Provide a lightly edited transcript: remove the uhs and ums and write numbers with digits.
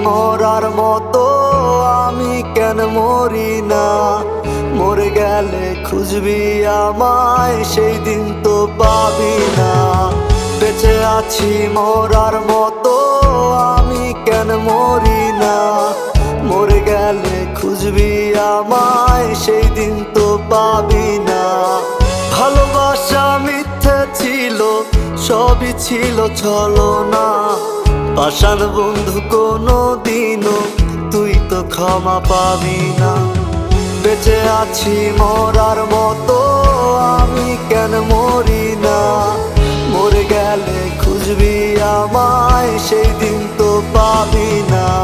মরার মতো আমি কেন মরি না? মরে গেলে খুঁজবি আমায়, সেই দিন তো পাবি না। বেঁচে আছি মরার মতো আমি কেন মরি না? মরে গেলে খুঁজবি আমায়, সেই দিন তো পাবি না। ভালোবাসা মিথ্যে ছিল, সবই ছিল ছলনা। পাষাণ বন্ধু কোনো দিনও তুই তো ক্ষমা পাবি না। বেঁচে আছি মরার মতো আমি কেন মরি না? মরে গেলে খুঁজবি আমায়, সেই দিন তো পাবি না।